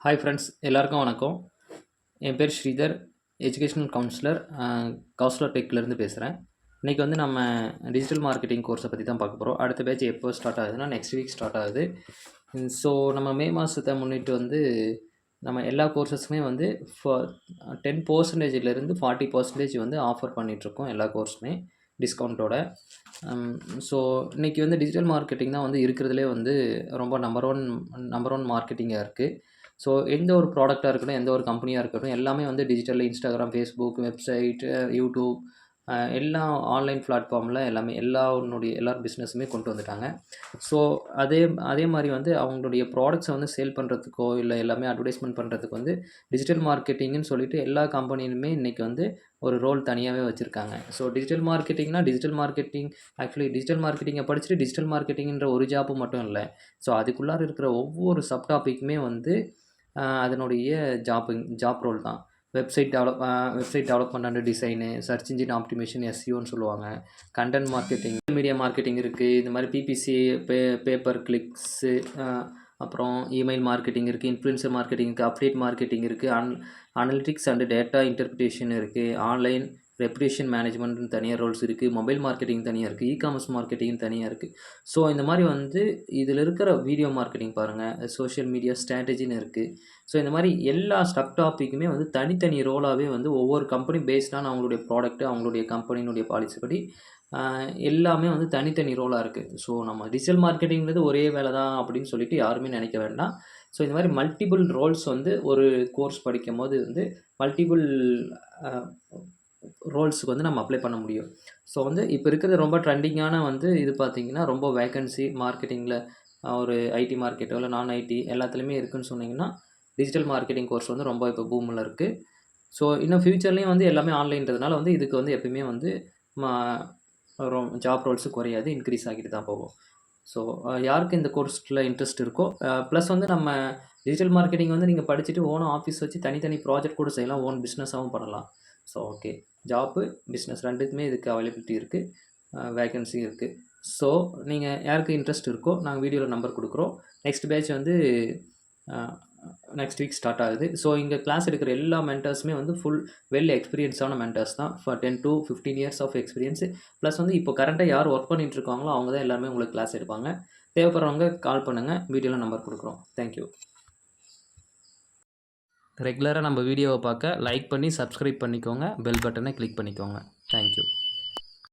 Hi friends, எல்லாருக்கும் வணக்கம். என் பேர் ஸ்ரீதர், எஜுகேஷனல் கவுன்சிலர், கவுன்சிலர் டெக்லேருந்து பேசுகிறேன். இன்றைக்கி வந்து நம்ம டிஜிட்டல் மார்க்கெட்டிங் கோர்ஸை பற்றி தான் பார்க்க போகிறோம். அடுத்த பேட்ச் எப்போ ஸ்டார்ட் ஆகுதுன்னா நெக்ஸ்ட் வீக் ஸ்டார்ட் ஆகுது. ஸோ நம்ம மே மாதத்தை முன்னிட்டு வந்து நம்ம எல்லா கோர்ஸஸுமே வந்து 10%லேருந்து 40% வந்து ஆஃபர் பண்ணிகிட்ருக்கோம், எல்லா கோர்ஸுமே டிஸ்கவுண்ட்டோட. ஸோ இன்றைக்கி வந்து டிஜிட்டல் மார்க்கெட்டிங் தான் வந்து இருக்கிறதுலே வந்து ரொம்ப நம்பர் ஒன் மார்க்கெட்டிங்காக இருக்குது. ஸோ எந்த ஒரு ப்ராடக்ட்டாக இருக்கட்டும், எந்த ஒரு கம்பெனியாக இருக்கட்டும், எல்லாமே வந்து டிஜிட்டலில் இன்ஸ்டாகிராம், ஃபேஸ்புக், வெப்சைட், யூடியூப், எல்லா ஆன்லைன் பிளாட்ஃபார்மில் எல்லாமே எல்லார் பிஸ்னஸுமே கொண்டு வந்துட்டாங்க. ஸோ அதே அதே மாதிரி வந்து அவங்களுடைய ப்ராடக்ட்ஸை வந்து சேல் பண்ணுறதுக்கோ இல்லை எல்லாமே அட்வர்டைஸ்மெண்ட் பண்ணுறதுக்கு வந்து டிஜிட்டல் மார்க்கெட்டிங்னு சொல்லிட்டு எல்லா கம்பெனிலுமே இன்றைக்கி வந்து ஒரு ரோல் தனியாகவே வச்சுருக்காங்க. ஸோ டிஜிட்டல் மார்க்கெட்டிங்னா டிஜிட்டல் மார்க்கெட்டிங் ஆக்சுவலி டிஜிட்டல் மார்க்கெட்டிங்கை படிச்சுட்டு டிஜிட்டல் மார்க்கெட்டிங்கிற ஒரு ஜாப்பு மட்டும் இல்லை. ஸோ அதுக்குள்ளார இருக்கிற ஒவ்வொரு சப் டாப்பிக்குமே வந்து அதனுடைய ஜாப் ரோல் தான். Website development and design, search engine optimisation, எஸ்இஓன்னு சொல்லுவாங்க. கண்டென்ட் மார்க்கெட்டிங், மீடியா மார்க்கெட்டிங் இருக்குது. இந்த மாதிரி பிபிசி, பேப்பர் கிளிக்ஸு, அப்புறம் இமெயில் மார்க்கெட்டிங் இருக்குது, இன்ஃப்ளூயன்சர் மார்க்கெட்டிங் இருக்குது, அப்டேட் மார்க்கெட்டிங் இருக்குது, அனலிட்டிக்ஸ் அண்ட் டேட்டா இன்டர்பிரிட்டேஷன் இருக்குது, ஆன்லைன் ரெப்யூட்டேஷன் மேனேஜ்மெண்ட்னு தனியாக ரோல்ஸ் இருக்குது, மொபைல் மார்க்கெட்டிங் தனியாக இருக்குது, இகாமர்ஸ் மார்க்கெட்டிங் தனியாக இருக்குது. ஸோ இந்த மாதிரி வந்து இதில் இருக்கிற வீடியோ மார்க்கெட்டிங் பாருங்கள், சோஷியல் மீடியா ஸ்ட்ராட்டஜின்னு இருக்குது. ஸோ இந்த மாதிரி எல்லா சப் டாப்பிக்குமே வந்து தனித்தனி ரோலாகவே வந்து ஒவ்வொரு கம்பெனி பேஸ்டான அவங்களுடைய ப்ராடக்ட்டு, அவங்களுடைய கம்பெனியினுடைய பாலிசி படி எல்லாமே வந்து தனித்தனி ரோலாக இருக்குது. ஸோ நம்ம டிஜிட்டல் மார்க்கெட்டிங்கிறது ஒரே வேலை தான் அப்படின்னு சொல்லிட்டு யாருமே நினைக்க வேண்டாம். ஸோ இந்த மாதிரி மல்டிபிள் ரோல்ஸ் வந்து ஒரு கோர்ஸ் படிக்கும்போது வந்து மல்டிபிள் ரோல்ஸுக்கு வந்து நம்ம அப்ளை பண்ண முடியும். ஸோ வந்து இப்போ இருக்கிறது ரொம்ப ட்ரெண்டிங்கான வந்து இது பார்த்திங்கன்னா ரொம்ப வேக்கன்சி மார்க்கெட்டிங்கில் ஒரு ஐடி மார்க்கெட்டோ இல்லை நான் ஐடி எல்லாத்துலேயுமே இருக்குதுன்னு சொன்னிங்கன்னா டிஜிட்டல் மார்க்கெட்டிங் கோர்ஸ் வந்து ரொம்ப இப்போ பூமில் இருக்குது. ஸோ இன்னும் ஃப்யூச்சர்லேயும் வந்து எல்லாமே ஆன்லைன்றதுனால வந்து இதுக்கு வந்து எப்பயுமே வந்து ஜாப் ரோல்ஸு குறையாது, இன்க்ரீஸ் ஆகிட்டு தான் போகும். ஸோ யாருக்கு இந்த கோர்ஸில் இன்ட்ரெஸ்ட் இருக்கோ, ப்ளஸ் வந்து நம்ம டிஜிட்டல் மார்க்கெட்டிங் வந்து நீங்கள் படிச்சுட்டு ஓனாக ஆஃபீஸ் வச்சு தனித்தனி ப்ராஜெக்ட் கூட செய்யலாம், ஓன் பிஸ்னஸாகவும் பண்ணலாம். ஸோ ஓகே, ஜாப்பு, பிஸ்னஸ் ரெண்டுக்குமே இதுக்கு அவைலபிலிட்டி இருக்குது, வேக்கன்சி இருக்குது. ஸோ நீங்கள் யாருக்கு இன்ட்ரெஸ்ட் இருக்கோ நாங்கள் வீடியோவில் நம்பர் கொடுக்குறோம். நெக்ஸ்ட் பேட்ச் வந்து நெக்ஸ்ட் வீக் ஸ்டார்ட் ஆகுது. ஸோ இங்கே கிளாஸ் எடுக்கிற எல்லா மென்டர்ஸுமே வந்து வெல் எக்ஸ்பீரியன்ஸான மென்டர்ஸ் தான். For 10 to 15 years of experience. Plus வந்து இப்போ கரண்ட்டாக யார் ஒர்க் பண்ணிகிட்டு இருக்காங்களோ அவங்க தான் எல்லாருமே உங்களுக்கு கிளாஸ் எடுப்பாங்க. தேவைப்படுறவங்க கால் பண்ணுங்கள், வீடியோவில் நம்பர் கொடுக்குறோம். தேங்க்யூ. ரெகுலராக நம்ம வீடியோவை பார்க்க லைக் பண்ணி சப்ஸ்கிரைப் பண்ணிக்கோங்க, பெல் பட்டனை கிளிக் பண்ணிக்கோங்க. தேங்க்யூ.